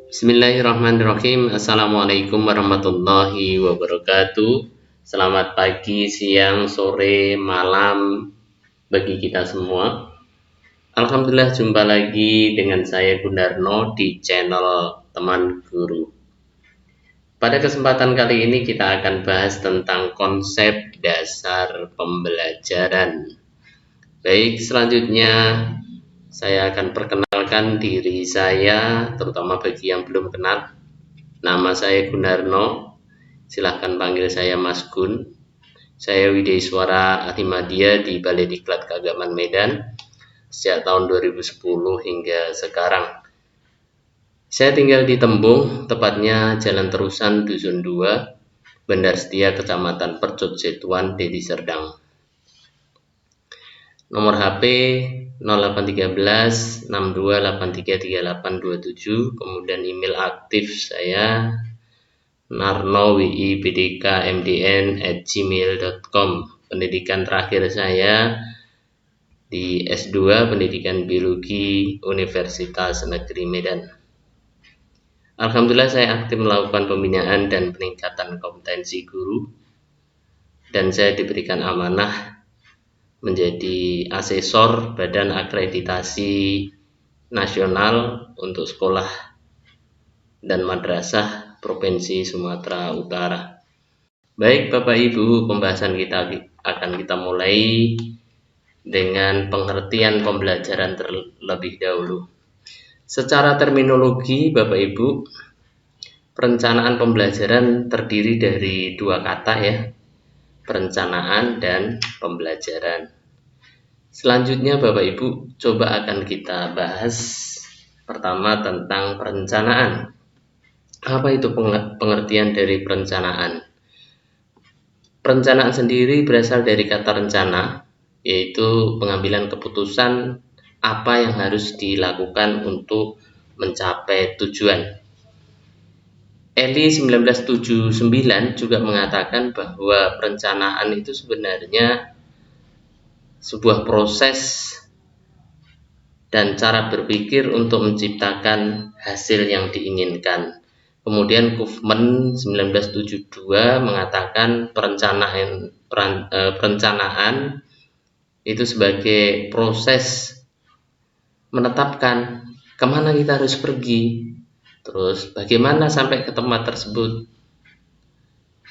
Bismillahirrahmanirrahim. Assalamualaikum warahmatullahi wabarakatuh. Selamat pagi, siang, sore, malam bagi kita semua. Alhamdulillah jumpa lagi dengan saya Gunarno di channel Teman Guru. Pada kesempatan kali ini kita akan bahas tentang konsep dasar pembelajaran. Baik, selanjutnya saya akan perkenalkan diri saya, terutama bagi yang belum kenal. Nama saya Gunarno, silahkan panggil saya Mas Gun. Saya Wideiswara Ahmadiyah di Balai Diklat Keagamaan Medan sejak tahun 2010 hingga sekarang. Saya tinggal di Tembung, tepatnya Jalan Terusan Dusun 2, Bandar Setia, Kecamatan Percut Setuan, Deli Serdang. Nomor HP 0813 62833827, kemudian email aktif saya narnowibdkmdn@gmail.com. Pendidikan terakhir saya di S2 Pendidikan Biologi Universitas Negeri Medan. Alhamdulillah saya aktif melakukan pembinaan dan peningkatan kompetensi guru, dan saya diberikan amanah menjadi asesor Badan Akreditasi Nasional untuk sekolah dan madrasah Provinsi Sumatera Utara. Baik Bapak Ibu, pembahasan kita akan kita mulai dengan pengertian pembelajaran terlebih dahulu. Secara terminologi Bapak Ibu, perencanaan pembelajaran terdiri dari dua kata ya, perencanaan dan pembelajaran. Selanjutnya Bapak Ibu, coba akan kita bahas pertama tentang perencanaan. Apa itu pengertian dari perencanaan? Perencanaan sendiri berasal dari kata rencana, yaitu pengambilan keputusan apa yang harus dilakukan untuk mencapai tujuan. Eli 1979 juga mengatakan bahwa perencanaan itu sebenarnya sebuah proses dan cara berpikir untuk menciptakan hasil yang diinginkan. Kemudian Kaufman 1972 mengatakan perencanaan itu sebagai proses menetapkan kemana kita harus pergi, terus bagaimana sampai ke tempat tersebut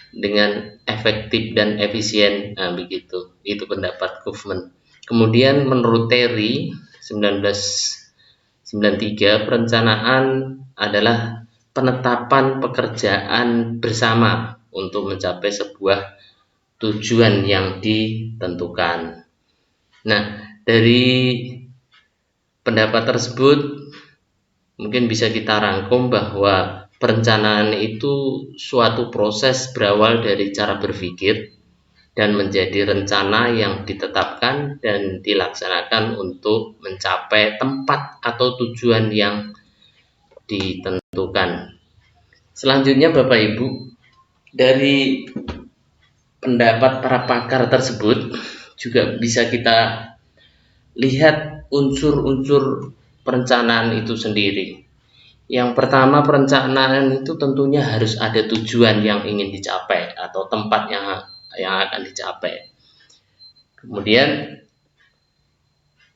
dengan efektif dan efisien. Nah, begitu. Itu pendapat Kaufman. Kemudian menurut Terry 1993, perencanaan adalah penetapan pekerjaan bersama untuk mencapai sebuah tujuan yang ditentukan. Nah, dari pendapat tersebut mungkin bisa kita rangkum bahwa perencanaan itu suatu proses berawal dari cara berpikir dan menjadi rencana yang ditetapkan dan dilaksanakan untuk mencapai tempat atau tujuan yang ditentukan. Selanjutnya Bapak Ibu, dari pendapat para pakar tersebut juga bisa kita lihat unsur-unsur perencanaan itu sendiri. Yang pertama, perencanaan itu tentunya harus ada tujuan yang ingin dicapai atau tempat yang akan dicapai. Kemudian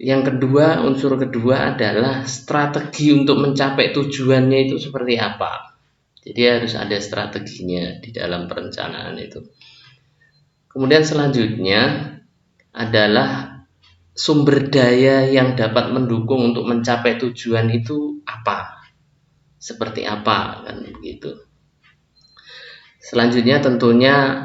yang kedua, unsur kedua adalah strategi untuk mencapai tujuannya itu seperti apa. Jadi harus ada strateginya di dalam perencanaan itu. Kemudian selanjutnya adalah sumber daya yang dapat mendukung untuk mencapai tujuan itu apa, seperti apa, kan begitu. Selanjutnya tentunya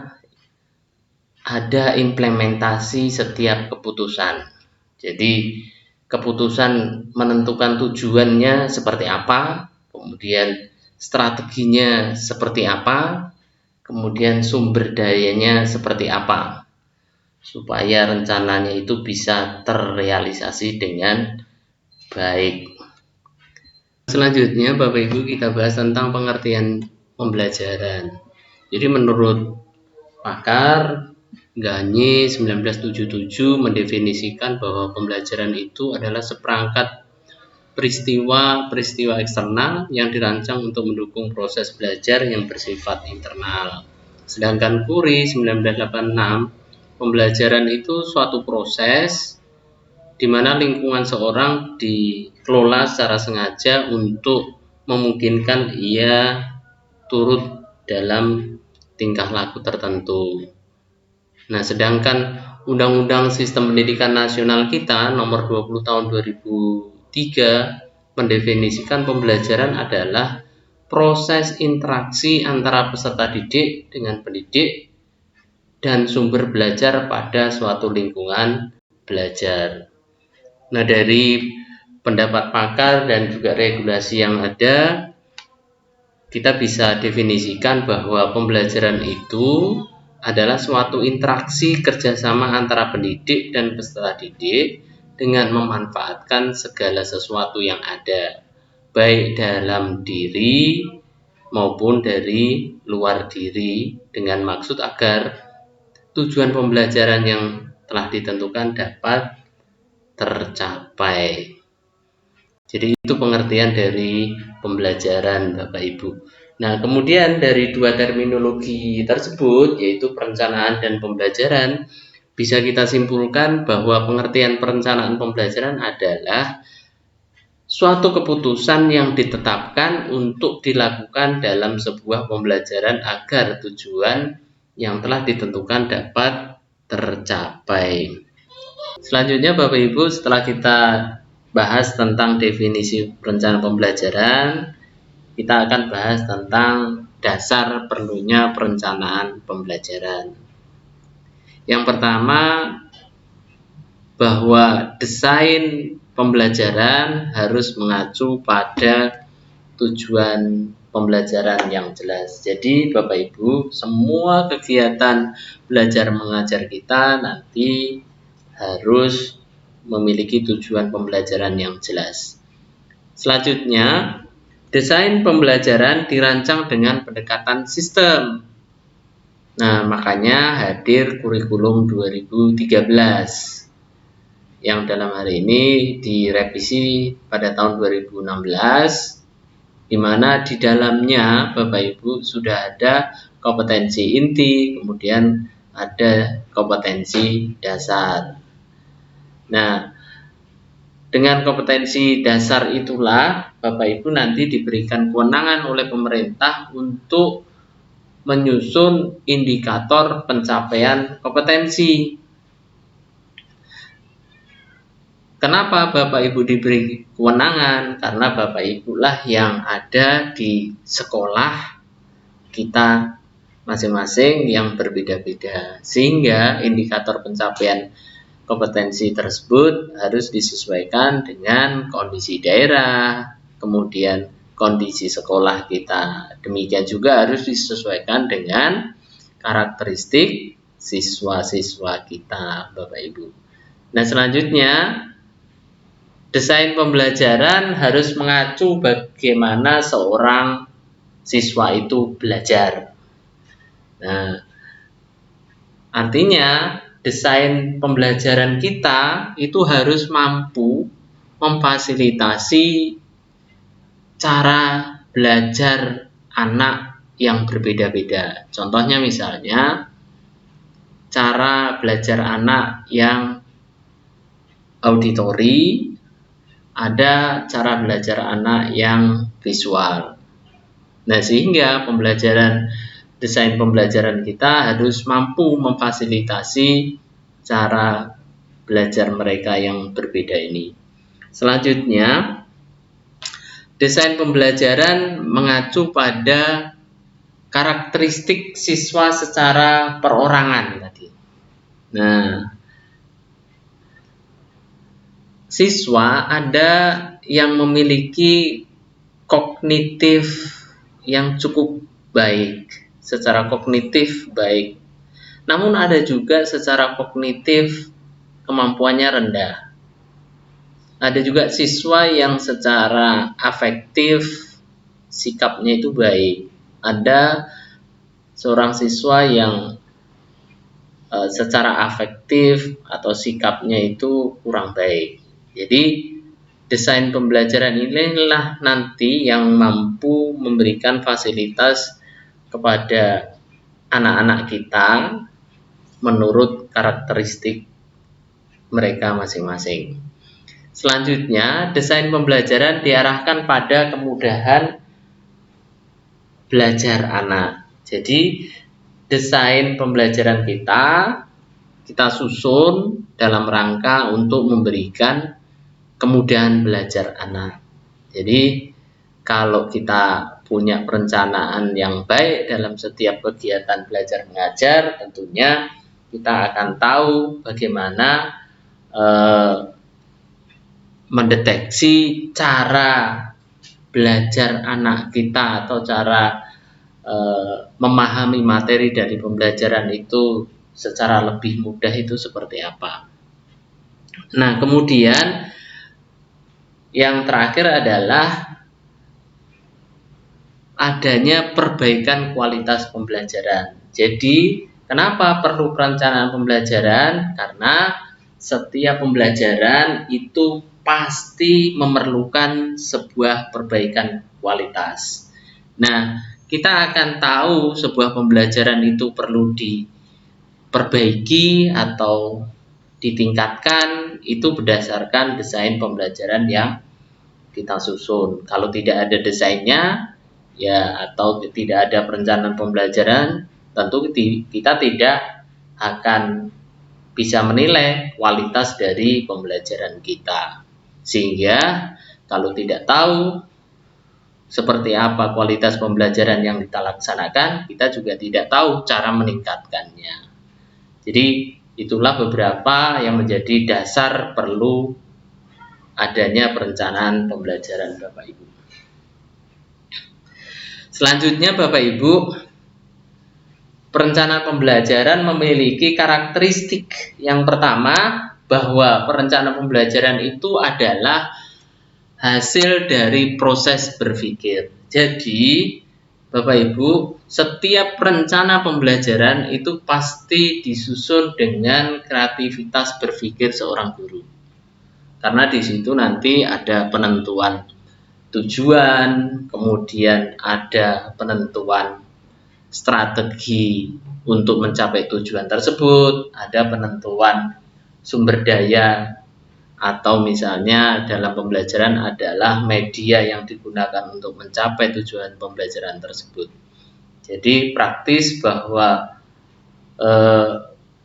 ada implementasi setiap keputusan. Jadi keputusan menentukan tujuannya seperti apa, kemudian strateginya seperti apa, kemudian sumber dayanya seperti apa, supaya rencananya itu bisa terrealisasi dengan baik. Selanjutnya Bapak Ibu, kita bahas tentang pengertian pembelajaran. Jadi menurut pakar Gagne 1977 mendefinisikan bahwa pembelajaran itu adalah seperangkat peristiwa-peristiwa eksternal yang dirancang untuk mendukung proses belajar yang bersifat internal. Sedangkan Curie 1986, pembelajaran itu suatu proses di mana lingkungan seorang dikelola secara sengaja untuk memungkinkan ia turut dalam tingkah laku tertentu. Nah, sedangkan Undang-Undang Sistem Pendidikan Nasional kita nomor 20 tahun 2003 mendefinisikan pembelajaran adalah proses interaksi antara peserta didik dengan pendidik dan sumber belajar pada suatu lingkungan belajar. Nah, dari pendapat pakar dan juga regulasi yang ada, kita bisa definisikan bahwa pembelajaran itu adalah suatu interaksi kerjasama antara pendidik dan peserta didik dengan memanfaatkan segala sesuatu yang ada, baik dalam diri maupun dari luar diri, dengan maksud agar tujuan pembelajaran yang telah ditentukan dapat tercapai. Jadi itu pengertian dari pembelajaran, Bapak Ibu. Nah, kemudian dari dua terminologi tersebut, yaitu perencanaan dan pembelajaran, bisa kita simpulkan bahwa pengertian perencanaan pembelajaran adalah suatu keputusan yang ditetapkan untuk dilakukan dalam sebuah pembelajaran agar tujuan yang telah ditentukan dapat tercapai. Selanjutnya Bapak Ibu, setelah kita bahas tentang definisi perencanaan pembelajaran, kita akan bahas tentang dasar perlunya perencanaan pembelajaran. Yang pertama, bahwa desain pembelajaran harus mengacu pada tujuan pembelajaran yang jelas. Jadi Bapak Ibu, semua kegiatan belajar mengajar kita nanti harus memiliki tujuan pembelajaran yang jelas. Selanjutnya, desain pembelajaran dirancang dengan pendekatan sistem. Nah, makanya hadir kurikulum 2013 yang dalam hari ini direvisi pada tahun 2016, di mana di dalamnya Bapak Ibu sudah ada kompetensi inti, kemudian ada kompetensi dasar. Nah, dengan kompetensi dasar itulah Bapak Ibu nanti diberikan kewenangan oleh pemerintah untuk menyusun indikator pencapaian kompetensi. Kenapa Bapak Ibu diberi kewenangan? Karena Bapak Ibu lah yang ada di sekolah kita masing-masing yang berbeda-beda, sehingga indikator pencapaian kompetensi tersebut harus disesuaikan dengan kondisi daerah, kemudian kondisi sekolah kita. Demikian juga harus disesuaikan dengan karakteristik siswa-siswa kita, Bapak Ibu. Nah, selanjutnya, desain pembelajaran harus mengacu bagaimana seorang siswa itu belajar. Nah, artinya desain pembelajaran kita itu harus mampu memfasilitasi cara belajar anak yang berbeda-beda. Contohnya misalnya, cara belajar anak yang auditori, ada cara belajar anak yang visual. Nah, sehingga desain pembelajaran kita harus mampu memfasilitasi cara belajar mereka yang berbeda ini. Selanjutnya, desain pembelajaran mengacu pada karakteristik siswa secara perorangan tadi. Nah, siswa ada yang memiliki kognitif yang cukup baik, secara kognitif baik. Namun ada juga secara kognitif kemampuannya rendah. Ada juga siswa yang secara afektif sikapnya itu baik. Ada seorang siswa yang secara afektif atau sikapnya itu kurang baik. Jadi desain pembelajaran inilah nanti yang mampu memberikan fasilitas kepada anak-anak kita menurut karakteristik mereka masing-masing. Selanjutnya, desain pembelajaran diarahkan pada kemudahan belajar anak. Jadi, desain pembelajaran kita susun dalam rangka untuk memberikan kemudahan belajar anak. Jadi, kalau kita punya perencanaan yang baik dalam setiap kegiatan belajar mengajar, tentunya kita akan tahu bagaimana mendeteksi cara belajar anak kita atau cara memahami materi dari pembelajaran itu secara lebih mudah itu seperti apa. Nah, kemudian yang terakhir adalah adanya perbaikan kualitas pembelajaran. Jadi, kenapa perlu perencanaan pembelajaran? Karena setiap pembelajaran itu pasti memerlukan sebuah perbaikan kualitas. Nah, kita akan tahu sebuah pembelajaran itu perlu diperbaiki atau ditingkatkan itu berdasarkan desain pembelajaran yang kita susun. Kalau tidak ada desainnya, ya atau tidak ada perencanaan pembelajaran, tentu kita tidak akan bisa menilai kualitas dari pembelajaran kita. Sehingga kalau tidak tahu seperti apa kualitas pembelajaran yang kita laksanakan, kita juga tidak tahu cara meningkatkannya. Jadi itulah beberapa yang menjadi dasar perlu adanya perencanaan pembelajaran Bapak Ibu. Selanjutnya Bapak Ibu, perencanaan pembelajaran memiliki karakteristik yang pertama bahwa perencanaan pembelajaran itu adalah hasil dari proses berpikir. Jadi Bapak Ibu, setiap rencana pembelajaran itu pasti disusun dengan kreativitas berpikir seorang guru. Karena di situ nanti ada penentuan tujuan, kemudian ada penentuan strategi untuk mencapai tujuan tersebut, ada penentuan sumber daya, atau misalnya dalam pembelajaran adalah media yang digunakan untuk mencapai tujuan pembelajaran tersebut. Jadi praktis bahwa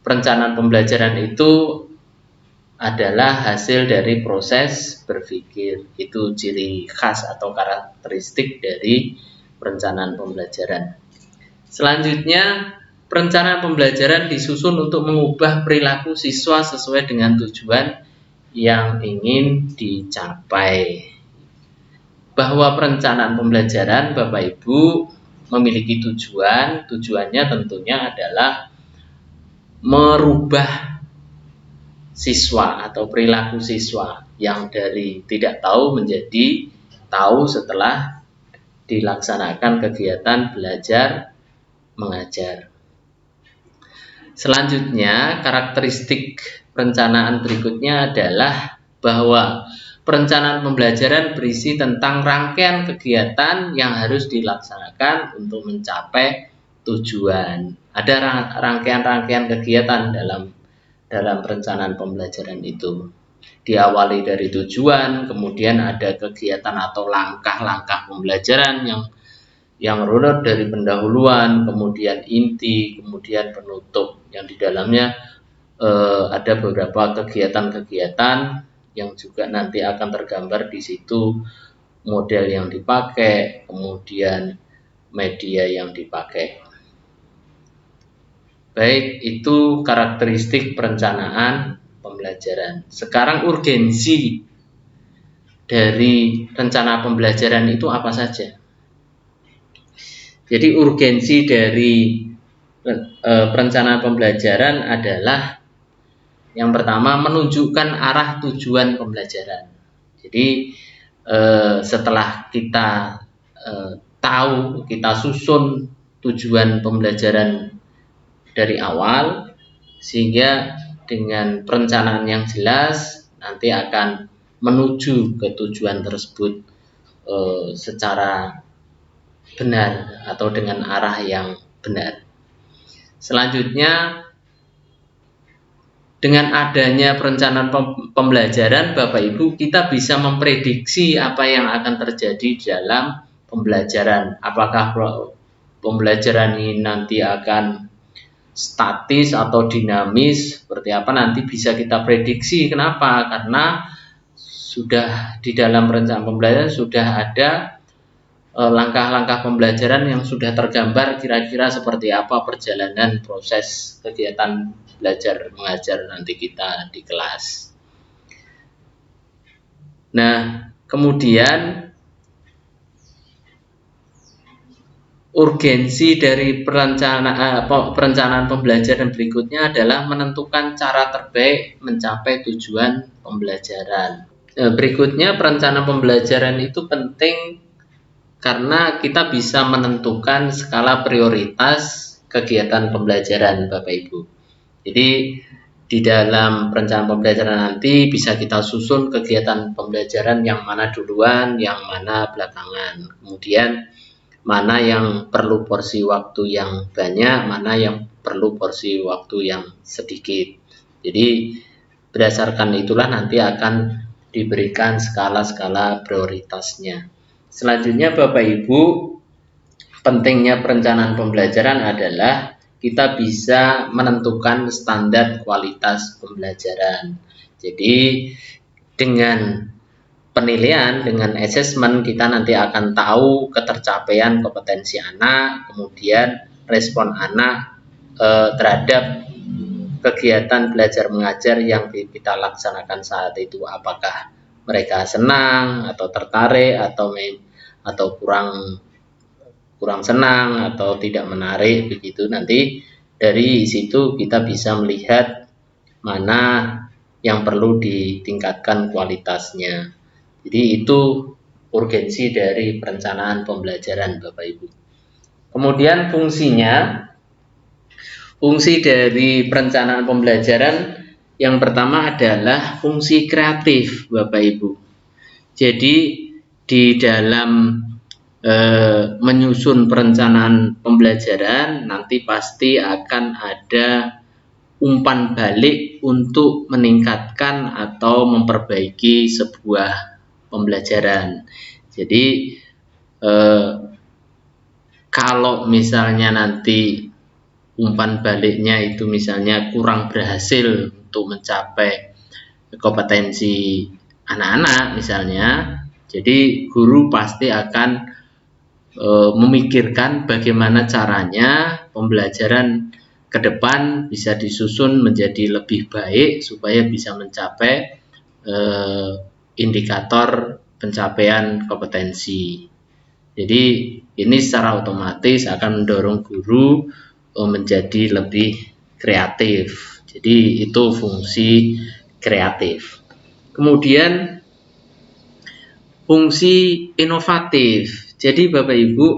perencanaan pembelajaran itu adalah hasil dari proses berpikir. Itu ciri khas atau karakteristik dari perencanaan pembelajaran. Selanjutnya, perencanaan pembelajaran disusun untuk mengubah perilaku siswa sesuai dengan tujuan yang ingin dicapai. Bahwa perencanaan pembelajaran Bapak Ibu memiliki tujuan, tujuannya tentunya adalah merubah siswa atau perilaku siswa yang dari tidak tahu menjadi tahu setelah dilaksanakan kegiatan belajar mengajar. Selanjutnya, karakteristik perencanaan berikutnya adalah bahwa perencanaan pembelajaran berisi tentang rangkaian kegiatan yang harus dilaksanakan untuk mencapai tujuan. Ada rangkaian-rangkaian kegiatan dalam perencanaan pembelajaran itu. Diawali dari tujuan, kemudian ada kegiatan atau langkah-langkah pembelajaran yang runut dari pendahuluan, kemudian inti, kemudian penutup, yang di dalamnya ada beberapa kegiatan-kegiatan yang juga nanti akan tergambar di situ, model yang dipakai, kemudian media yang dipakai. Baik, itu karakteristik perencanaan pembelajaran. Sekarang urgensi dari rencana pembelajaran itu apa saja? Jadi urgensi dari perencanaan pembelajaran adalah yang pertama menunjukkan arah tujuan pembelajaran. Jadi setelah kita tahu, kita susun tujuan pembelajaran dari awal, sehingga dengan perencanaan yang jelas nanti akan menuju ke tujuan tersebut secara benar atau dengan arah yang benar. Selanjutnya, dengan adanya perencanaan pembelajaran, Bapak Ibu, kita bisa memprediksi apa yang akan terjadi dalam pembelajaran. Apakah pembelajaran ini nanti akan statis atau dinamis, seperti apa nanti bisa kita prediksi. Kenapa? Karena sudah di dalam perencanaan pembelajaran sudah ada langkah-langkah pembelajaran yang sudah tergambar kira-kira seperti apa perjalanan proses kegiatan belajar mengajar nanti kita di kelas. Nah, kemudian urgensi dari perencanaan pembelajaran berikutnya adalah menentukan cara terbaik mencapai tujuan pembelajaran. Berikutnya, perencanaan pembelajaran itu penting karena kita bisa menentukan skala prioritas kegiatan pembelajaran, Bapak Ibu. Jadi di dalam perencanaan pembelajaran nanti bisa kita susun kegiatan pembelajaran yang mana duluan, yang mana belakangan. Kemudian mana yang perlu porsi waktu yang banyak, mana yang perlu porsi waktu yang sedikit. Jadi berdasarkan itulah nanti akan diberikan skala-skala prioritasnya. Selanjutnya, Bapak Ibu, pentingnya perencanaan pembelajaran adalah kita bisa menentukan standar kualitas pembelajaran. Jadi dengan penilaian, dengan assessment, kita nanti akan tahu ketercapaian kompetensi anak, kemudian respon anak terhadap kegiatan belajar mengajar yang kita laksanakan saat itu. Apakah mereka senang atau tertarik atau kurang senang atau tidak menarik, begitu. Nanti dari situ kita bisa melihat mana yang perlu ditingkatkan kualitasnya. Jadi itu urgensi dari perencanaan pembelajaran, Bapak Ibu. Kemudian fungsi dari perencanaan pembelajaran yang pertama adalah fungsi kreatif, Bapak Ibu. Jadi di dalam menyusun perencanaan pembelajaran nanti pasti akan ada umpan balik untuk meningkatkan atau memperbaiki sebuah pembelajaran. Jadi kalau misalnya nanti umpan baliknya itu misalnya kurang berhasil untuk mencapai kompetensi anak-anak misalnya, jadi guru pasti akan memikirkan bagaimana caranya pembelajaran ke depan bisa disusun menjadi lebih baik supaya bisa mencapai indikator pencapaian kompetensi. Jadi ini secara otomatis akan mendorong guru menjadi lebih kreatif. Jadi itu fungsi kreatif. Kemudian fungsi inovatif. Jadi Bapak Ibu,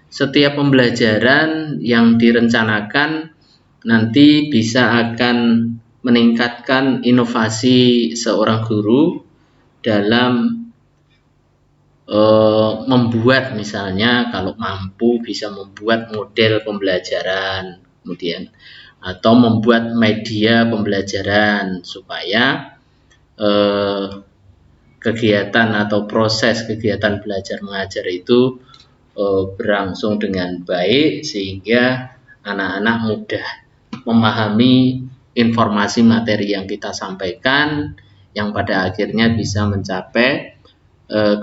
setiap pembelajaran yang direncanakan nanti bisa akan meningkatkan inovasi seorang guru dalam membuat, misalnya kalau mampu bisa membuat model pembelajaran, kemudian atau membuat media pembelajaran supaya kegiatan atau proses kegiatan belajar mengajar itu berlangsung dengan baik sehingga anak-anak mudah memahami informasi materi yang kita sampaikan yang pada akhirnya bisa mencapai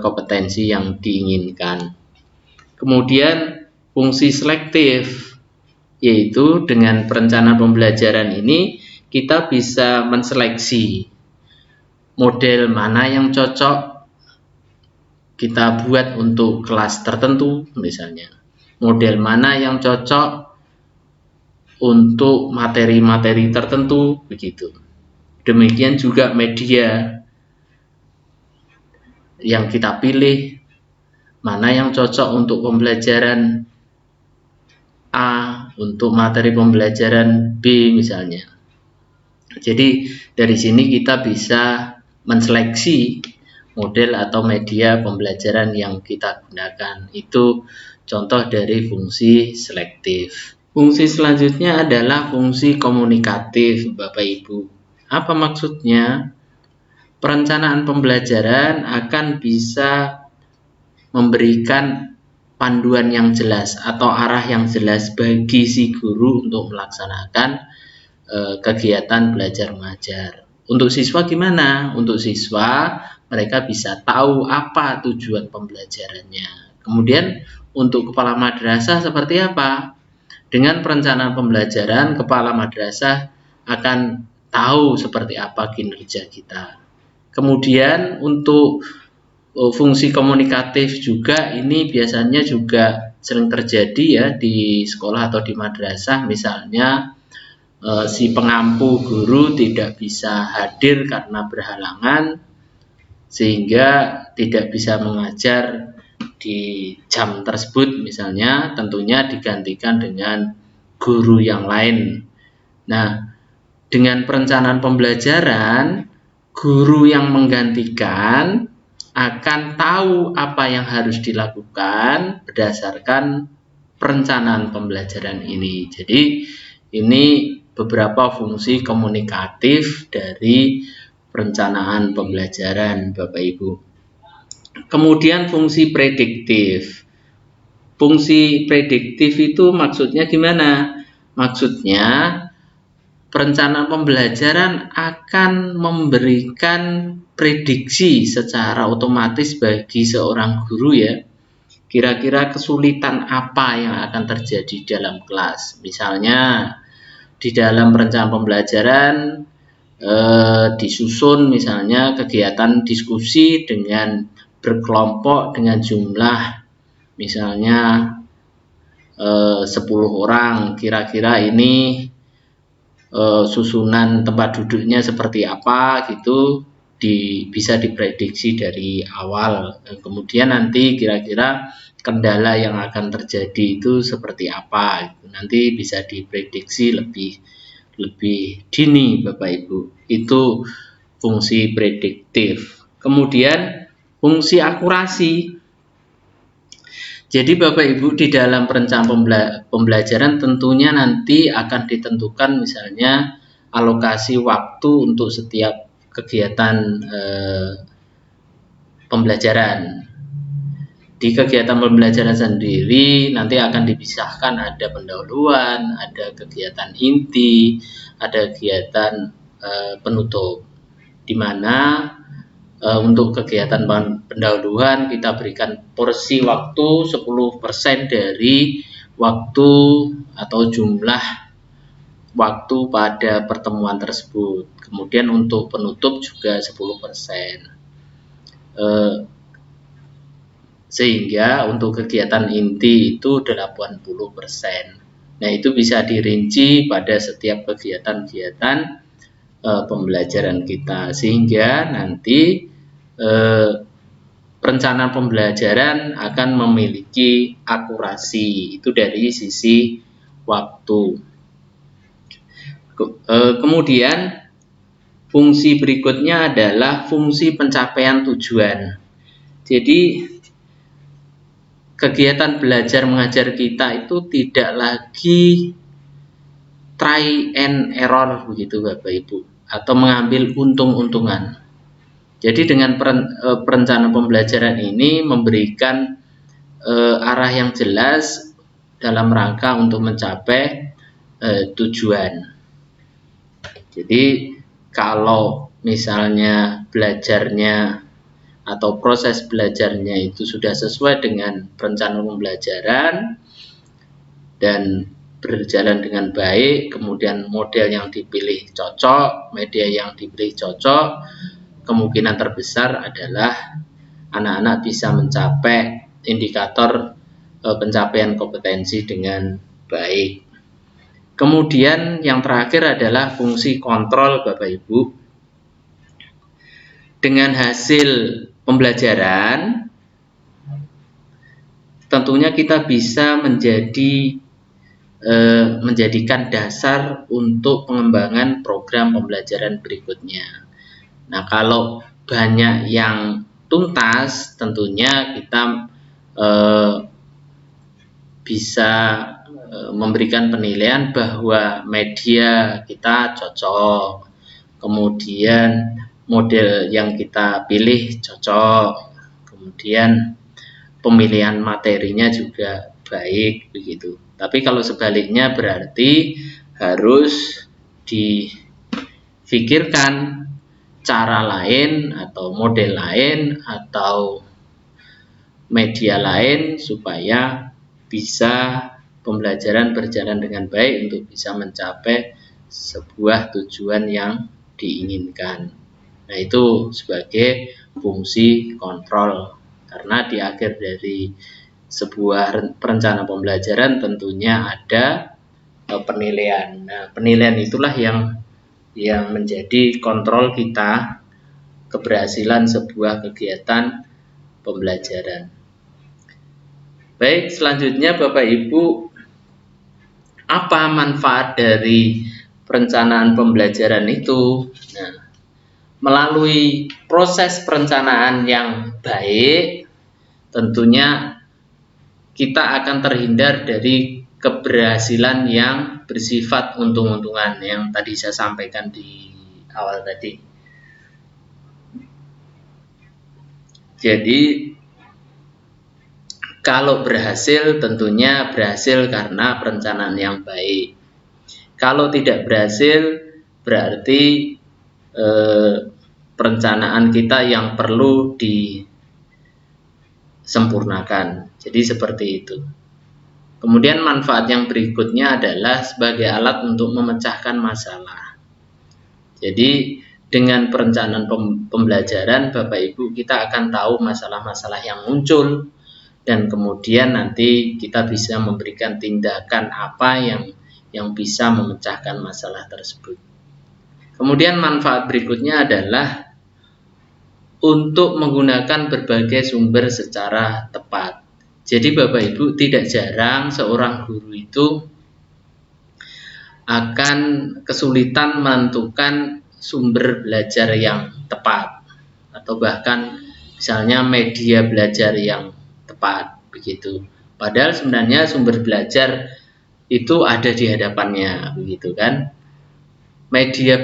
kompetensi yang diinginkan. Kemudian fungsi selektif, yaitu dengan perencanaan pembelajaran ini kita bisa menseleksi model mana yang cocok kita buat untuk kelas tertentu misalnya, model mana yang cocok untuk materi-materi tertentu, begitu. Demikian juga media yang kita pilih, mana yang cocok untuk pembelajaran A, untuk materi pembelajaran B misalnya. Jadi dari sini kita bisa menseleksi model atau media pembelajaran yang kita gunakan. Itu contoh dari fungsi selektif. Fungsi selanjutnya adalah fungsi komunikatif, Bapak Ibu. Apa maksudnya? Perencanaan pembelajaran akan bisa memberikan panduan yang jelas atau arah yang jelas bagi si guru untuk melaksanakan kegiatan belajar mengajar. Untuk siswa gimana? Untuk siswa mereka bisa tahu apa tujuan pembelajarannya. Kemudian untuk kepala madrasah seperti apa? Dengan perencanaan pembelajaran, kepala madrasah akan tahu seperti apa kinerja kita. Kemudian untuk fungsi komunikatif juga ini biasanya juga sering terjadi ya di sekolah atau di madrasah. Misalnya si pengampu guru tidak bisa hadir karena berhalangan sehingga tidak bisa mengajar di jam tersebut, misalnya tentunya digantikan dengan guru yang lain. Nah, dengan perencanaan pembelajaran, guru yang menggantikan akan tahu apa yang harus dilakukan berdasarkan perencanaan pembelajaran ini. Jadi ini beberapa fungsi komunikatif dari perencanaan pembelajaran, Bapak Ibu. Kemudian fungsi prediktif. Fungsi prediktif itu maksudnya gimana? Maksudnya perencanaan pembelajaran akan memberikan prediksi secara otomatis bagi seorang guru ya. Kira-kira kesulitan apa yang akan terjadi dalam kelas. Misalnya di dalam perencanaan pembelajaran disusun misalnya kegiatan diskusi dengan berkelompok dengan jumlah misalnya 10 orang, kira-kira ini susunan tempat duduknya seperti apa gitu, bisa diprediksi dari awal. Kemudian nanti kira-kira kendala yang akan terjadi itu seperti apa, nanti bisa diprediksi lebih dini, Bapak Ibu. Itu fungsi prediktif. Kemudian fungsi akurasi. Jadi Bapak Ibu di dalam perencanaan pembelajaran tentunya nanti akan ditentukan misalnya alokasi waktu untuk setiap kegiatan pembelajaran. Di kegiatan pembelajaran sendiri nanti akan dipisahkan, ada pendahuluan, ada kegiatan inti, ada kegiatan penutup, di mana untuk kegiatan pendahuluan kita berikan porsi waktu 10% dari waktu atau jumlah waktu pada pertemuan tersebut. Kemudian untuk penutup juga 10%. Sehingga untuk kegiatan inti itu 80%. Nah, itu bisa dirinci pada setiap kegiatan-kegiatan pembelajaran kita, sehingga nanti perencanaan pembelajaran akan memiliki akurasi itu dari sisi waktu. Kemudian fungsi berikutnya adalah fungsi pencapaian tujuan. Jadi kegiatan belajar mengajar kita itu tidak lagi try and error begitu Bapak Ibu, atau mengambil untung-untungan. Jadi dengan perencanaan pembelajaran ini memberikan arah yang jelas dalam rangka untuk mencapai tujuan. Jadi kalau misalnya belajarnya atau proses belajarnya itu sudah sesuai dengan perencanaan pembelajaran dan berjalan dengan baik, kemudian model yang dipilih cocok, media yang dipilih cocok, kemungkinan terbesar adalah anak-anak bisa mencapai indikator pencapaian kompetensi dengan baik. Kemudian yang terakhir adalah fungsi kontrol Bapak Ibu. Dengan hasil pembelajaran tentunya kita bisa menjadikan dasar untuk pengembangan program pembelajaran berikutnya. Nah, kalau banyak yang tuntas, tentunya kita bisa memberikan penilaian bahwa media kita cocok, kemudian model yang kita pilih cocok, kemudian pemilihan materinya juga baik begitu. Tapi kalau sebaliknya berarti harus difikirkan cara lain atau model lain atau media lain supaya bisa pembelajaran berjalan dengan baik untuk bisa mencapai sebuah tujuan yang diinginkan. Nah, itu sebagai fungsi kontrol, karena di akhir dari sebuah perencana pembelajaran tentunya ada penilaian. Nah, penilaian itulah yang menjadi kontrol kita keberhasilan sebuah kegiatan pembelajaran. Baik, selanjutnya Bapak Ibu, apa manfaat dari perencanaan pembelajaran itu? Nah, melalui proses perencanaan yang baik, tentunya kita akan terhindar dari keberhasilan yang bersifat untung-untungan yang tadi saya sampaikan di awal tadi. Jadi kalau berhasil tentunya berhasil karena perencanaan yang baik. Kalau tidak berhasil berarti perencanaan kita yang perlu disempurnakan. Jadi seperti itu. Kemudian manfaat yang berikutnya adalah sebagai alat untuk memecahkan masalah. Jadi dengan perencanaan pembelajaran Bapak Ibu kita akan tahu masalah-masalah yang muncul, dan kemudian nanti kita bisa memberikan tindakan apa yang bisa memecahkan masalah tersebut. Kemudian manfaat berikutnya adalah untuk menggunakan berbagai sumber secara tepat. Jadi Bapak Ibu, tidak jarang seorang guru itu akan kesulitan menentukan sumber belajar yang tepat, atau bahkan misalnya media belajar yang tepat begitu. Padahal sebenarnya sumber belajar itu ada di hadapannya begitu kan. Media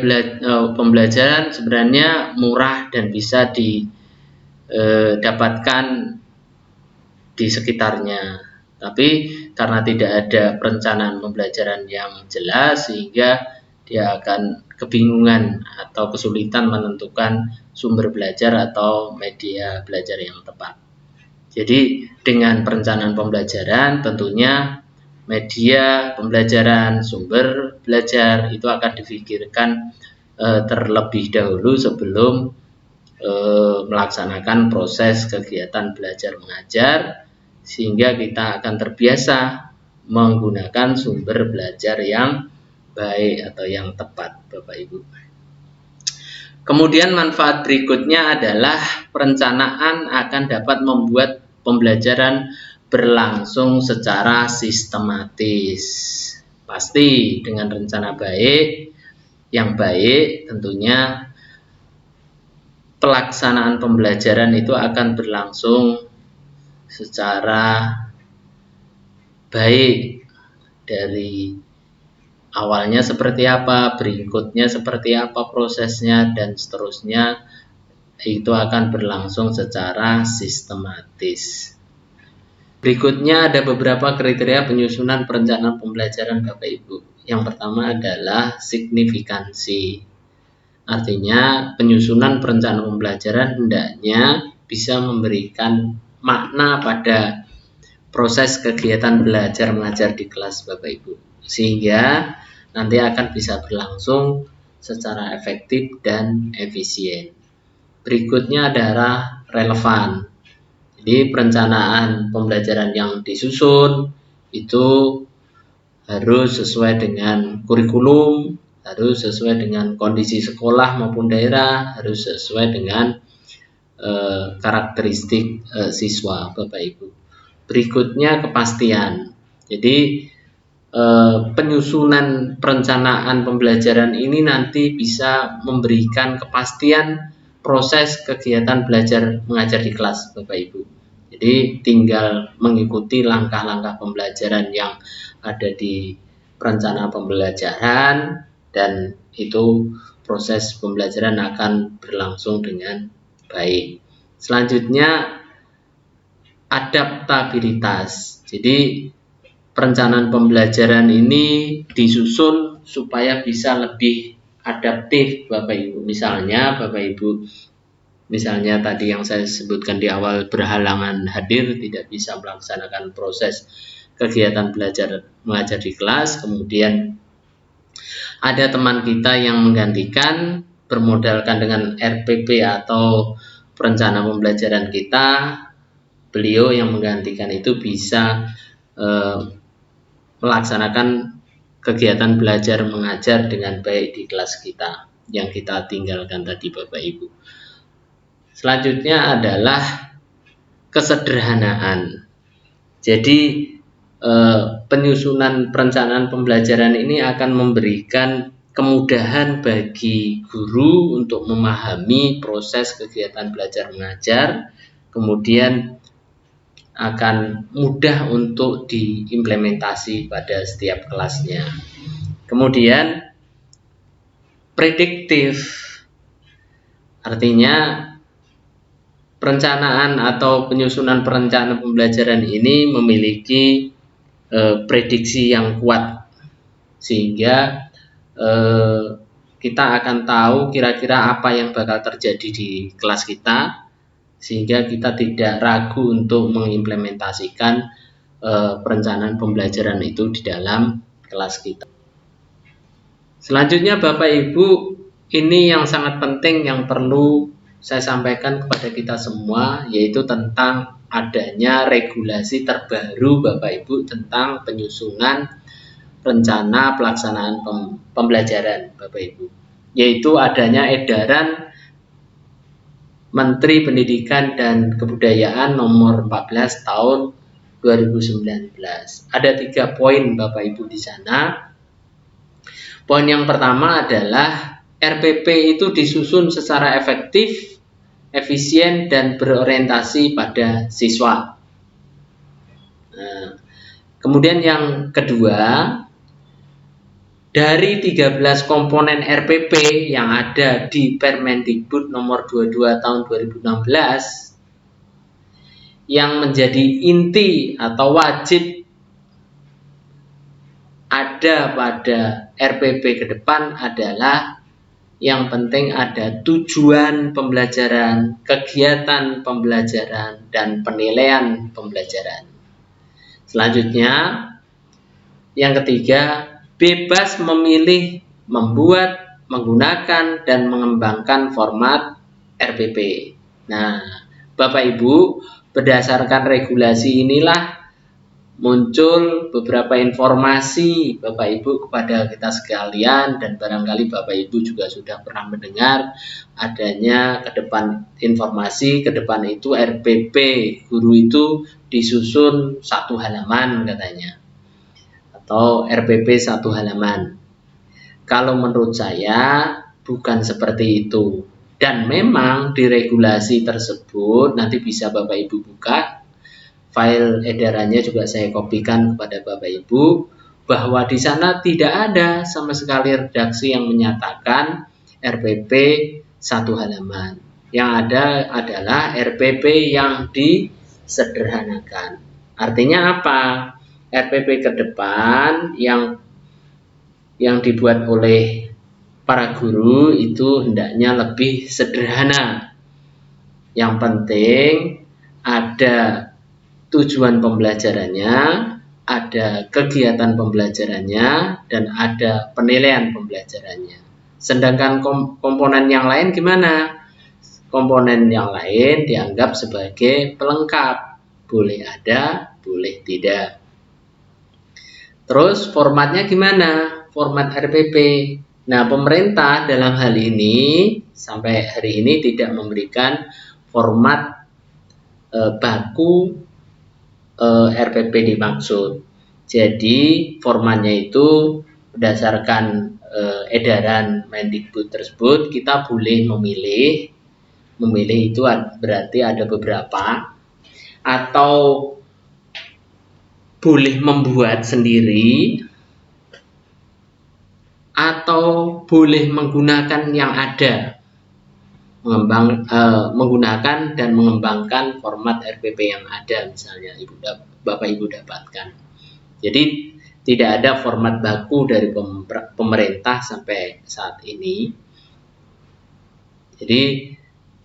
pembelajaran sebenarnya murah dan bisa didapatkan di sekitarnya. Tapi karena tidak ada perencanaan pembelajaran yang jelas sehingga dia akan kebingungan atau kesulitan menentukan sumber belajar atau media belajar yang tepat. Jadi dengan perencanaan pembelajaran tentunya media pembelajaran, sumber belajar itu akan difikirkan terlebih dahulu sebelum melaksanakan proses kegiatan belajar mengajar, sehingga kita akan terbiasa menggunakan sumber belajar yang baik atau yang tepat Bapak Ibu. Kemudian manfaat berikutnya adalah perencanaan akan dapat membuat pembelajaran berlangsung secara sistematis. Pasti dengan rencana yang baik tentunya pelaksanaan pembelajaran itu akan berlangsung secara baik, dari awalnya seperti apa, berikutnya seperti apa prosesnya, dan seterusnya itu akan berlangsung secara sistematis. Berikutnya ada beberapa kriteria penyusunan perencanaan pembelajaran Bapak Ibu. Yang pertama adalah signifikansi. Artinya penyusunan perencanaan pembelajaran hendaknya bisa memberikan makna pada proses kegiatan belajar mengajar di kelas Bapak Ibu, sehingga nanti akan bisa berlangsung secara efektif dan efisien. Berikutnya adalah relevan. Jadi perencanaan pembelajaran yang disusun itu harus sesuai dengan kurikulum, harus sesuai dengan kondisi sekolah maupun daerah, harus sesuai dengan karakteristik siswa Bapak Ibu. Berikutnya kepastian. Jadi penyusunan perencanaan pembelajaran ini nanti bisa memberikan kepastian proses kegiatan belajar mengajar di kelas, Bapak Ibu. Jadi tinggal mengikuti langkah-langkah pembelajaran yang ada di perencanaan pembelajaran, dan itu proses pembelajaran akan berlangsung dengan baik. Selanjutnya, adaptabilitas. Jadi perencanaan pembelajaran ini disusun supaya bisa lebih adaptif, Bapak Ibu. Misalnya tadi yang saya sebutkan di awal, berhalangan hadir, tidak bisa melaksanakan proses kegiatan belajar mengajar di kelas, kemudian ada teman kita yang menggantikan, bermodalkan dengan RPP atau perencanaan pembelajaran kita, beliau yang menggantikan itu bisa melaksanakan kegiatan belajar mengajar dengan baik di kelas kita yang kita tinggalkan tadi, Bapak Ibu. Selanjutnya adalah kesederhanaan. Jadi penyusunan perencanaan pembelajaran ini akan memberikan kemudahan bagi guru untuk memahami proses kegiatan belajar mengajar, kemudian akan mudah untuk diimplementasi pada setiap kelasnya. Kemudian prediktif, artinya perencanaan atau penyusunan perencanaan pembelajaran ini memiliki prediksi yang kuat, sehingga kita akan tahu kira-kira apa yang bakal terjadi di kelas kita, sehingga kita tidak ragu untuk mengimplementasikan perencanaan pembelajaran itu di dalam kelas kita. Selanjutnya, Bapak Ibu, ini yang sangat penting yang perlu saya sampaikan kepada kita semua, yaitu tentang adanya regulasi terbaru, Bapak Ibu, tentang penyusunan rencana pelaksanaan pembelajaran, Bapak Ibu, yaitu adanya edaran Menteri Pendidikan dan Kebudayaan nomor 14 tahun 2019. Ada 3 poin, Bapak Ibu, di sana. Poin yang pertama adalah RPP itu disusun secara efektif, efisien, dan berorientasi pada siswa. Kemudian yang kedua, dari 13 komponen RPP yang ada di Permendikbud nomor 22 tahun 2016, yang menjadi inti atau wajib ada pada RPP ke depan adalah yang penting ada tujuan pembelajaran, kegiatan pembelajaran, dan penilaian pembelajaran. Selanjutnya, yang ketiga, bebas memilih, membuat, menggunakan, dan mengembangkan format RPP. Nah, Bapak Ibu, berdasarkan regulasi inilah muncul beberapa informasi, Bapak Ibu, kepada kita sekalian, dan barangkali Bapak Ibu juga sudah pernah mendengar adanya ke depan informasi, ke depan itu RPP guru itu disusun 1 halaman katanya, atau RPP 1 halaman. Kalau menurut saya bukan seperti itu, dan memang di regulasi tersebut nanti bisa Bapak Ibu buka, file edarannya juga saya kopikan kepada Bapak Ibu, bahwa di sana tidak ada sama sekali redaksi yang menyatakan RPP 1 halaman. Yang ada adalah RPP yang disederhanakan. Artinya apa? RPP ke depan yang dibuat oleh para guru itu hendaknya lebih sederhana. Yang penting ada tujuan pembelajarannya, ada kegiatan pembelajarannya, dan ada penilaian pembelajarannya. Sedangkan komponen yang lain gimana? Komponen yang lain dianggap sebagai pelengkap, boleh ada, boleh tidak. Terus formatnya gimana? Format RPP. Nah, pemerintah dalam hal ini sampai hari ini tidak memberikan format baku RPP dimaksud. Jadi formatnya itu berdasarkan edaran Mendikbud tersebut, kita boleh memilih Memilih itu berarti ada beberapa, atau boleh membuat sendiri, atau boleh menggunakan yang ada, menggunakan dan mengembangkan format RPP yang ada, misalnya Bapak Ibu dapatkan. Jadi tidak ada format baku dari pemerintah sampai saat ini. Jadi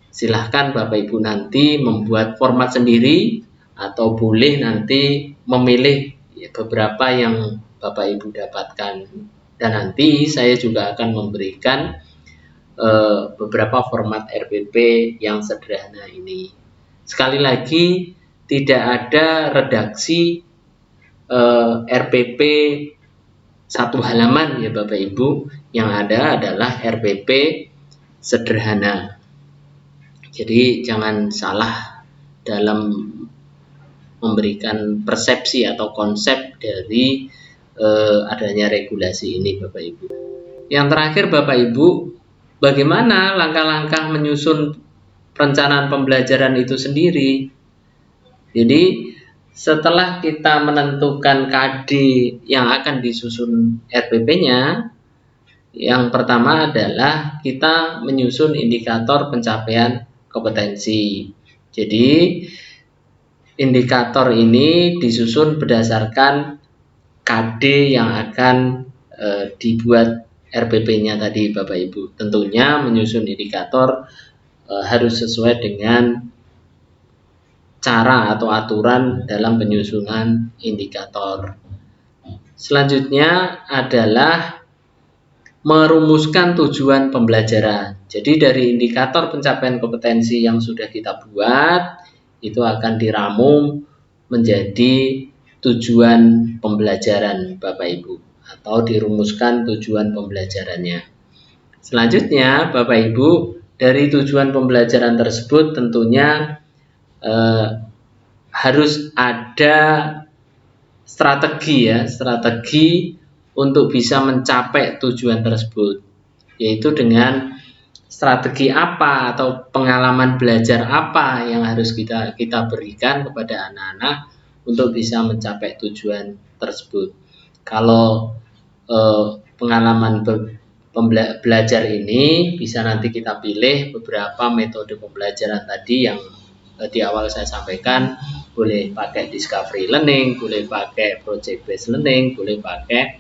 silahkan Bapak Ibu nanti membuat format sendiri, atau boleh nanti memilih beberapa yang Bapak Ibu dapatkan. Dan nanti saya juga akan memberikan beberapa format RPP yang sederhana ini. Sekali lagi, tidak ada redaksi RPP satu halaman ya Bapak Ibu, yang ada adalah RPP sederhana. Jadi jangan salah dalam memberikan persepsi atau konsep dari adanya regulasi ini Bapak Ibu. Yang terakhir Bapak Ibu, bagaimana langkah-langkah menyusun perencanaan pembelajaran itu sendiri? Jadi setelah kita menentukan KD yang akan disusun RPP-nya, yang pertama adalah kita menyusun indikator pencapaian kompetensi. Jadi indikator ini disusun berdasarkan KD yang akan dibuat RPP-nya tadi Bapak Ibu. Tentunya menyusun indikator harus sesuai dengan cara atau aturan dalam penyusunan indikator. Selanjutnya adalah merumuskan tujuan pembelajaran. Jadi dari indikator pencapaian kompetensi yang sudah kita buat, itu akan diramu menjadi tujuan pembelajaran Bapak Ibu, atau dirumuskan tujuan pembelajarannya. Selanjutnya Bapak Ibu, dari tujuan pembelajaran tersebut tentunya harus ada strategi untuk bisa mencapai tujuan tersebut, yaitu dengan strategi apa atau pengalaman belajar apa yang harus kita berikan kepada anak-anak untuk bisa mencapai tujuan tersebut. Kalau pengalaman belajar ini bisa nanti kita pilih beberapa metode pembelajaran tadi yang di awal saya sampaikan. Boleh pakai discovery learning, boleh pakai project based learning, boleh pakai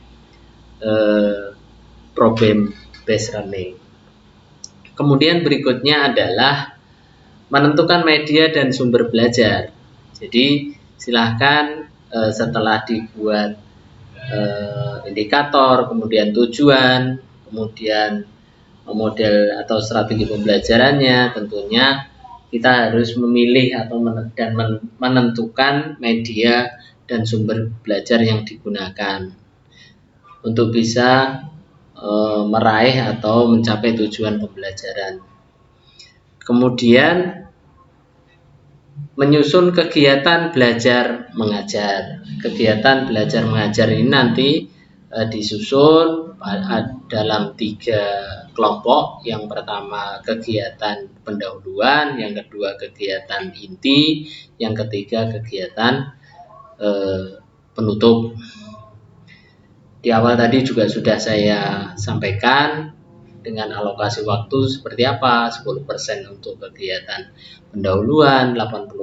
problem based learning. Kemudian berikutnya adalah menentukan media dan sumber belajar. Jadi silahkan setelah dibuat indikator, kemudian tujuan, kemudian model atau strategi pembelajarannya, tentunya kita harus memilih atau menentukan media dan sumber belajar yang digunakan untuk bisa meraih atau mencapai tujuan pembelajaran. Kemudian menyusun kegiatan belajar mengajar. Kegiatan belajar mengajar ini nanti disusun dalam 3 kelompok. Yang pertama kegiatan pendahuluan, yang kedua kegiatan inti, yang ketiga kegiatan penutup. Di awal tadi juga sudah saya sampaikan dengan alokasi waktu seperti apa, 10% untuk kegiatan pendahuluan, 80%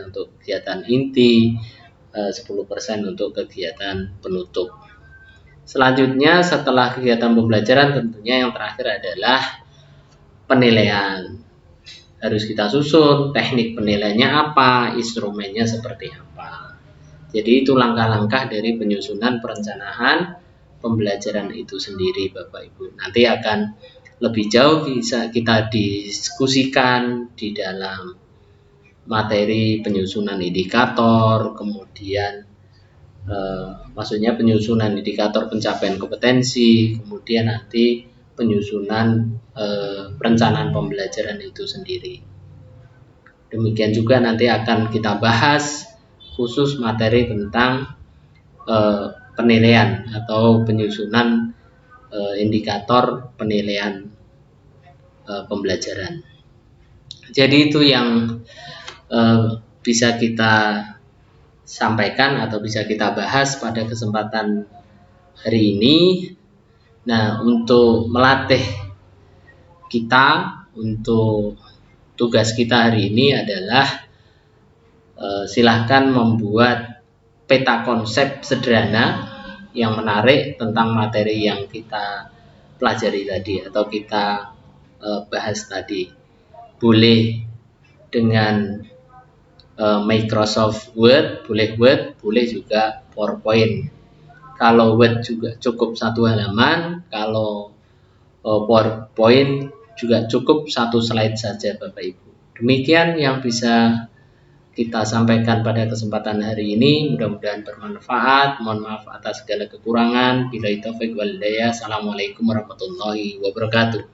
untuk kegiatan inti, 10% untuk kegiatan penutup. Selanjutnya setelah kegiatan pembelajaran tentunya yang terakhir adalah penilaian. Harus kita susun teknik penilaiannya apa, instrumennya seperti apa. Jadi itu langkah-langkah dari penyusunan perencanaan pembelajaran itu sendiri Bapak Ibu. Nanti akan lebih jauh bisa kita diskusikan di dalam materi penyusunan indikator, kemudian maksudnya penyusunan indikator pencapaian kompetensi, kemudian nanti penyusunan perencanaan pembelajaran itu sendiri. Demikian juga nanti akan kita bahas khusus materi tentang penilaian atau penyusunan indikator penilaian pembelajaran. Jadi itu yang bisa kita sampaikan atau bisa kita bahas pada kesempatan hari ini. Nah, untuk melatih kita, untuk tugas kita hari ini adalah silahkan membuat peta konsep sederhana yang menarik tentang materi yang kita pelajari tadi atau kita bahas tadi. Boleh dengan Microsoft Word, boleh juga PowerPoint. Kalau Word juga cukup 1 halaman, kalau PowerPoint juga cukup 1 slide saja Bapak Ibu. Demikian yang bisa kita sampaikan pada kesempatan hari ini, mudah-mudahan bermanfaat. Mohon maaf atas segala kekurangan. Billahi taufiq wal hidayah. Assalamualaikum warahmatullahi wabarakatuh.